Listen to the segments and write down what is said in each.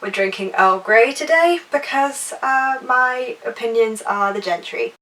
We're drinking Earl Grey today because my opinions are the gentry.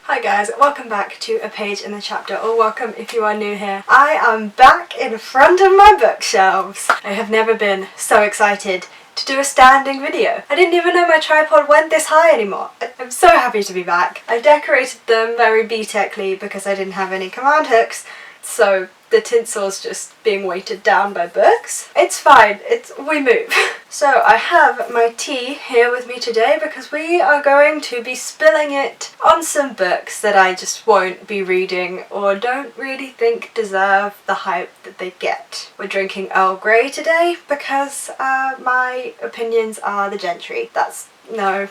Hi guys, welcome back to A Page in the Chapter, or welcome if you are new here. I am back in front of my bookshelves. I have never been so excited to do a standing video. I didn't even know my tripod went this high anymore. I'm so happy to be back. I've decorated them very B-techly because I didn't have any command hooks, so the tinsel's just being weighted down by books. It's fine, we move. So I have my tea here with me today because we are going to be spilling it on some books that I just won't be reading or don't really think deserve the hype that they get. We're drinking Earl Grey today because my opinions are the gentry. No.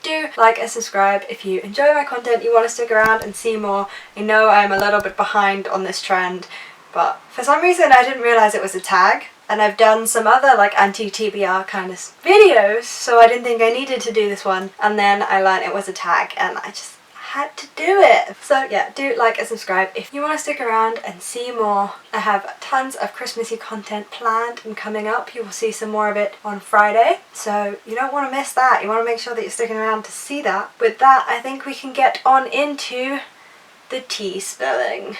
Do like and subscribe if you enjoy my content, you want to stick around and see more. I know I'm a little bit behind on this trend, but for some reason I didn't realise it was a tag, and I've done some other like anti-tbr kind of videos, so I didn't think I needed to do this one, and then I learned it was a tag and I just had to do it. So yeah, do like and subscribe if you want to stick around and see more. I have tons of Christmassy content planned and coming up. You will see some more of it on Friday, so you don't want to miss that. You want to make sure that you're sticking around to see that. With that, I think we can get on into the tea spilling.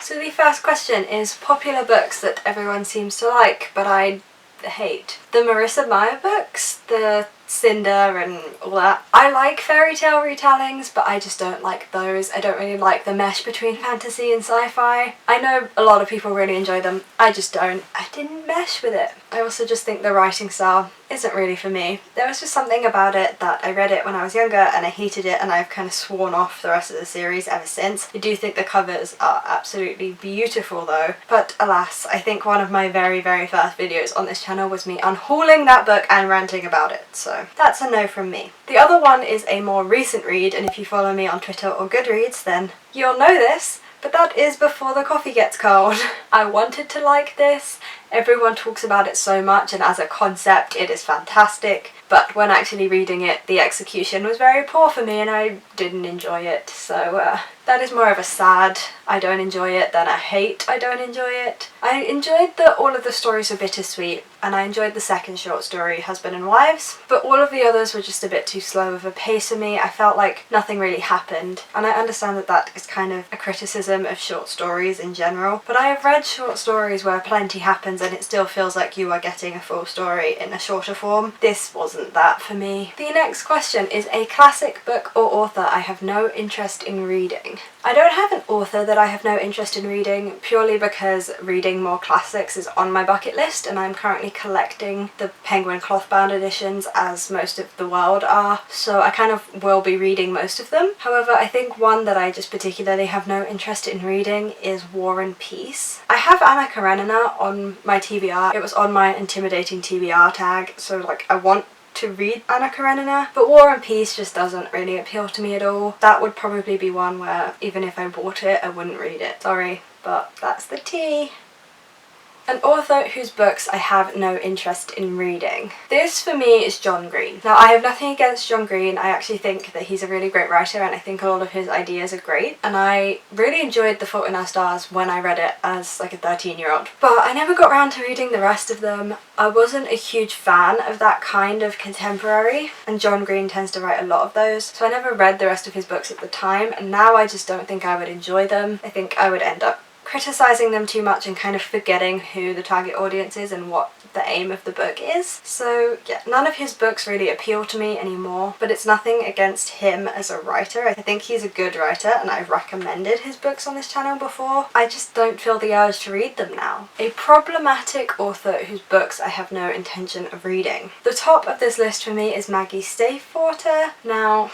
So the first question is popular books that everyone seems to like but I hate. The Marissa Meyer books, the Cinder and all that. I like fairy tale retellings, but I just don't like those. I don't really like the mesh between fantasy and sci-fi. I know a lot of people really enjoy them. I just don't. I didn't mesh with it. I also just think the writing style isn't really for me. There was just something about it that I read it when I was younger and I hated it, and I've kind of sworn off the rest of the series ever since. I do think the covers are absolutely beautiful though, but alas, I think one of my very first videos on this channel was me unhauling that book and ranting about it, so that's a no from me. The other one is a more recent read, and if you follow me on Twitter or Goodreads then you'll know this, but that is Before the Coffee Gets Cold. I wanted to like this. Everyone talks about it so much, and as a concept it is fantastic, but when actually reading it, the execution was very poor for me and I didn't enjoy it. So that is more of a sad I don't enjoy it than a hate I don't enjoy it. I enjoyed that all of the stories were bittersweet, and I enjoyed the second short story, Husband and Wives, but all of the others were just a bit too slow of a pace for me. I felt like nothing really happened, and I understand that that is kind of a criticism of short stories in general, but I have read short stories where plenty happens and it still feels like you are getting a full story in a shorter form. This wasn't that for me. The next question is a classic book or author I have no interest in reading. I don't have an author that I have no interest in reading, purely because reading more classics is on my bucket list, and I'm currently collecting the Penguin cloth-bound editions, as most of the world are, so I kind of will be reading most of them. However, I think one that I just particularly have no interest in reading is War and Peace. I have Anna Karenina on my TBR. It was on my intimidating TBR tag, so like I want to read Anna Karenina, but War and Peace just doesn't really appeal to me at all. That would probably be one where even if I bought it, I wouldn't read it. Sorry, but that's the tea. An author whose books I have no interest in reading. This for me is John Green. Now I have nothing against John Green. I actually think that he's a really great writer, and I think a lot of his ideas are great, and I really enjoyed The Fault in Our Stars when I read it as like a 13-year-old. But I never got around to reading the rest of them. I wasn't a huge fan of that kind of contemporary, and John Green tends to write a lot of those, so I never read the rest of his books at the time, and now I just don't think I would enjoy them. I think I would end up criticizing them too much and kind of forgetting who the target audience is and what the aim of the book is. So yeah, none of his books really appeal to me anymore, but it's nothing against him as a writer. I think he's a good writer and I've recommended his books on this channel before. I just don't feel the urge to read them now. A problematic author whose books I have no intention of reading. The top of this list for me is Maggie Stayte. Now,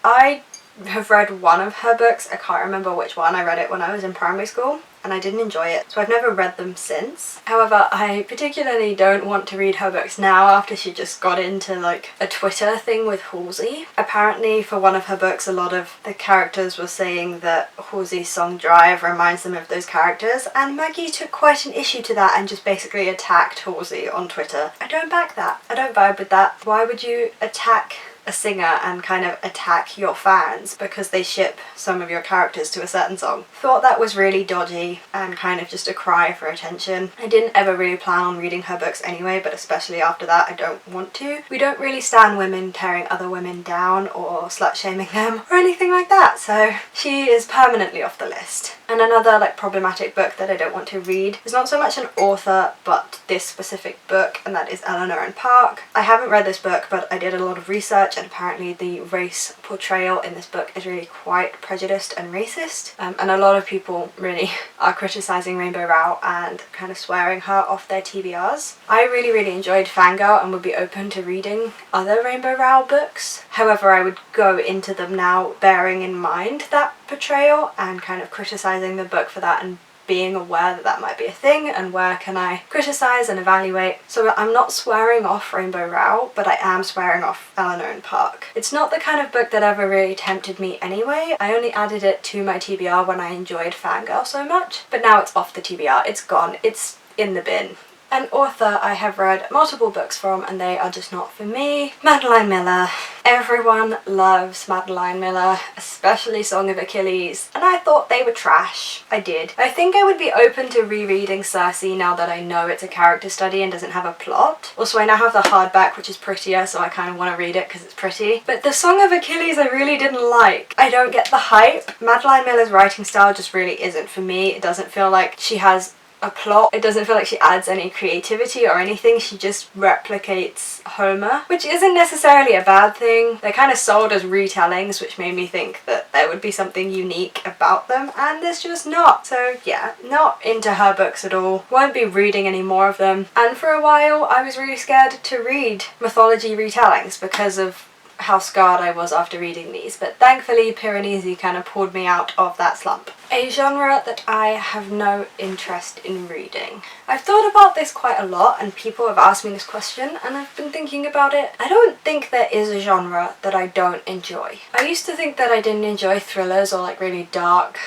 I have read one of her books. I can't remember which one. I read it when I was in primary school and I didn't enjoy it, so I've never read them since. However, I particularly don't want to read her books now after she just got into like a Twitter thing with Halsey. Apparently for one of her books, a lot of the characters were saying that Halsey's song Drive reminds them of those characters, and Maggie took quite an issue to that and just basically attacked Halsey on Twitter. I don't back that. I don't vibe with that. Why would you attack a singer and kind of attack your fans because they ship some of your characters to a certain song. Thought that was really dodgy and kind of just a cry for attention. I didn't ever really plan on reading her books anyway, but especially after that I don't want to. We don't really stand women tearing other women down or slut shaming them or anything like that, so she is permanently off the list. And another like problematic book that I don't want to read is not so much an author but this specific book, and that is Eleanor and Park. I haven't read this book, but I did a lot of research, and apparently the race portrayal in this book is really quite prejudiced and racist, and a lot of people really are criticising Rainbow Rowell and kind of swearing her off their TBRs. I really enjoyed Fangirl and would be open to reading other Rainbow Rowell books. However, I would go into them now bearing in mind that portrayal and kind of criticising the book for that, and being aware that that might be a thing and where can I criticise and evaluate. So I'm not swearing off Rainbow Rowell, but I am swearing off Eleanor and Park. It's not the kind of book that ever really tempted me anyway. I only added it to my TBR when I enjoyed Fangirl so much, but now it's off the TBR, it's gone, it's in the bin. An author I have read multiple books from and they are just not for me. Madeleine Miller. Everyone loves Madeleine Miller, especially Song of Achilles, and I thought they were trash. I did. I think I would be open to rereading Circe now that I know it's a character study and doesn't have a plot. Also, I now have the hardback, which is prettier, so I kind of want to read it because it's pretty. But the Song of Achilles I really didn't like. I don't get the hype. Madeleine Miller's writing style just really isn't for me. It doesn't feel like she has a plot. It doesn't feel like she adds any creativity or anything. She just replicates Homer, which isn't necessarily a bad thing. They're kind of sold as retellings, which made me think that there would be something unique about them, and there's just not. So yeah, not into her books at all. Won't be reading any more of them. And for a while I was really scared to read mythology retellings because of how scarred I was after reading these, but thankfully Piranesi kind of pulled me out of that slump. A genre that I have no interest in reading. I've thought about this quite a lot and people have asked me this question and I've been thinking about it. I don't think there is a genre that I don't enjoy. I used to think that I didn't enjoy thrillers or like really dark,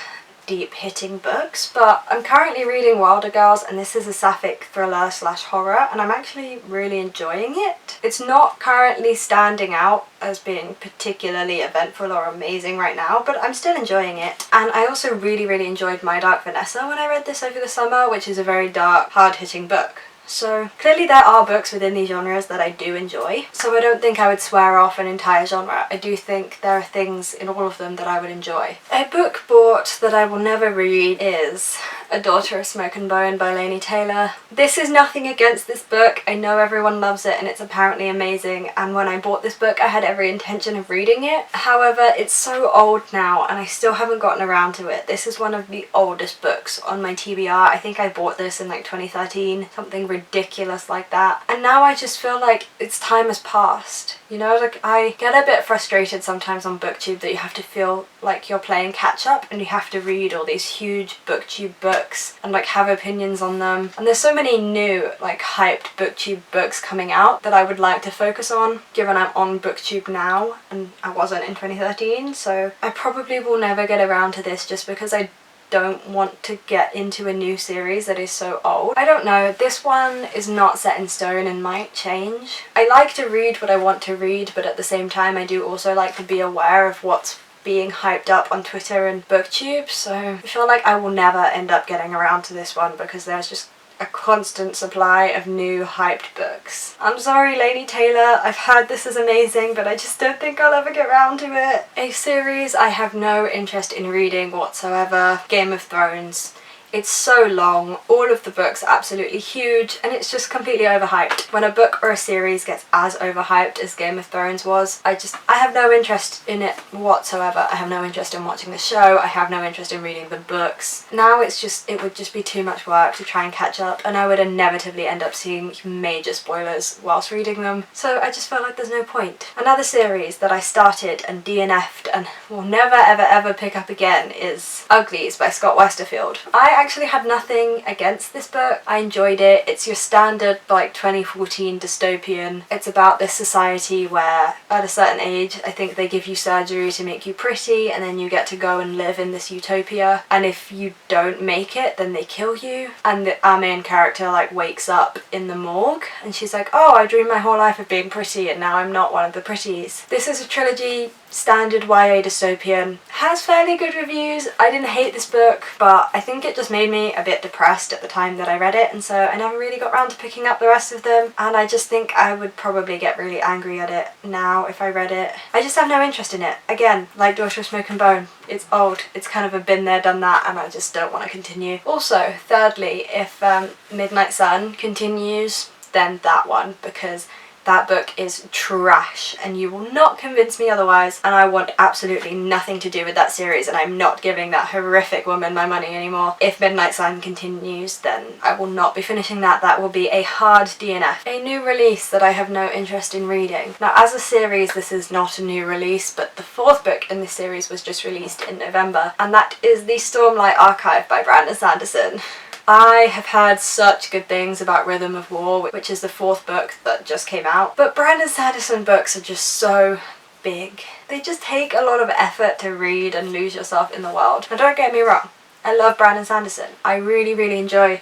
deep hitting books, but I'm currently reading Wilder Girls and this is a sapphic thriller slash horror and I'm actually really enjoying it. It's not currently standing out as being particularly eventful or amazing right now, but I'm still enjoying it. And I also really enjoyed My Dark Vanessa when I read this over the summer, which is a very dark, hard-hitting book. So clearly there are books within these genres that I do enjoy, so I don't think I would swear off an entire genre. I do think there are things in all of them that I would enjoy. A book bought that I will never read is A Daughter of Smoke and Bone by Laini Taylor. This is nothing against this book. I know everyone loves it and it's apparently amazing, and when I bought this book I had every intention of reading it. However, it's so old now and I still haven't gotten around to it. This is one of the oldest books on my TBR. I think I bought this in like 2013, something ridiculous like that, and now I just feel like its time has passed. You know, like I get a bit frustrated sometimes on BookTube that you have to feel like you're playing catch up and you have to read all these huge BookTube books and like have opinions on them, and there's so many new like hyped BookTube books coming out that I would like to focus on, given I'm on BookTube now and I wasn't in 2013, so I probably will never get around to this just because I don't want to get into a new series that is so old. I don't know, this one is not set in stone and might change. I like to read what I want to read, but at the same time I do also like to be aware of what's being hyped up on Twitter and BookTube, so I feel like I will never end up getting around to this one because there's just a constant supply of new hyped books. I'm sorry Laini Taylor, I've heard this is amazing, but I just don't think I'll ever get around to it. A series I have no interest in reading whatsoever, Game of Thrones. It's so long, all of the books are absolutely huge, and it's just completely overhyped. When a book or a series gets as overhyped as Game of Thrones was, I have no interest in it whatsoever. I have no interest in watching the show, I have no interest in reading the books. Now it would just be too much work to try and catch up, and I would inevitably end up seeing major spoilers whilst reading them, so I just felt like there's no point. Another series that I started and DNF'd and will never ever pick up again is Uglies by Scott Westerfield. I actually had nothing against this book. I enjoyed it. It's your standard like 2014 dystopian. It's about this society where at a certain age, I think they give you surgery to make you pretty, and then you get to go and live in this utopia, and if you don't make it then they kill you. And our main character like wakes up in the morgue and she's like, oh, I dreamed my whole life of being pretty and now I'm not one of the pretties. This is a trilogy, standard YA dystopian, has fairly good reviews. I didn't hate this book, but I think it just made me a bit depressed at the time that I read it, and so I never really got around to picking up the rest of them, and I just think I would probably get really angry at it now if I read it. I just have no interest in it. Again, like Daughter of Smoke and Bone, it's old, it's kind of a been there done that, and I just don't want to continue. Also, thirdly, if Midnight Sun continues, then that one, because that book is trash and you will not convince me otherwise, and I want absolutely nothing to do with that series, and I'm not giving that horrific woman my money anymore. If Midnight Sun continues, then I will not be finishing that. That will be a hard DNF. A new release that I have no interest in reading. Now, as a series, this is not a new release, but the fourth book in this series was just released in November, and that is the Stormlight Archive by Brandon Sanderson. I have heard such good things about Rhythm of War, which is the fourth book that just came out, but Brandon Sanderson books are just so big. They just take a lot of effort to read and lose yourself in the world. Now don't get me wrong, I love Brandon Sanderson. I really enjoy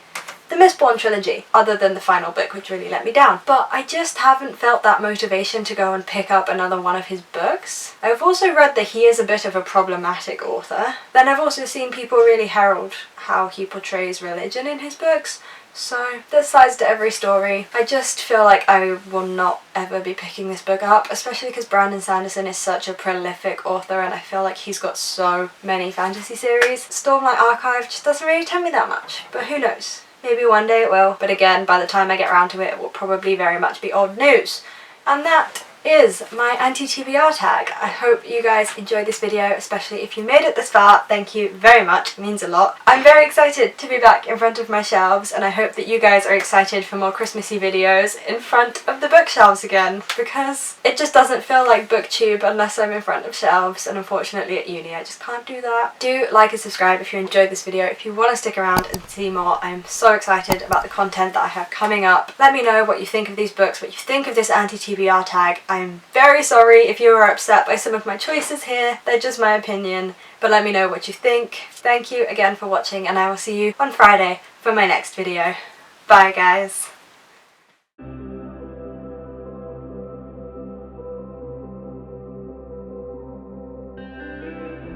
the Mistborn trilogy, other than the final book, which really let me down. But I just haven't felt that motivation to go and pick up another one of his books. I've also read that he is a bit of a problematic author. Then I've also seen people really herald how he portrays religion in his books. So there's sides to every story. I just feel like I will not ever be picking this book up, especially because Brandon Sanderson is such a prolific author and I feel like he's got so many fantasy series. Stormlight Archive just doesn't really tempt me that much, but who knows? Maybe one day it will, but again, by the time I get around to it, it will probably very much be old news. And that is my anti-TBR tag. I hope you guys enjoyed this video, especially if you made it this far. Thank you very much, it means a lot. I'm very excited to be back in front of my shelves, and I hope that you guys are excited for more Christmassy videos in front of the bookshelves again, because it just doesn't feel like booktube unless I'm in front of shelves, and unfortunately at uni I just can't do that. Do like and subscribe if you enjoyed this video. If you want to stick around and see more, I'm so excited about the content that I have coming up. Let me know what you think of these books, what you think of this anti-TBR tag. I'm very sorry if you were upset by some of my choices here, they're just my opinion, but let me know what you think. Thank you again for watching, and I will see you on Friday for my next video. Bye guys!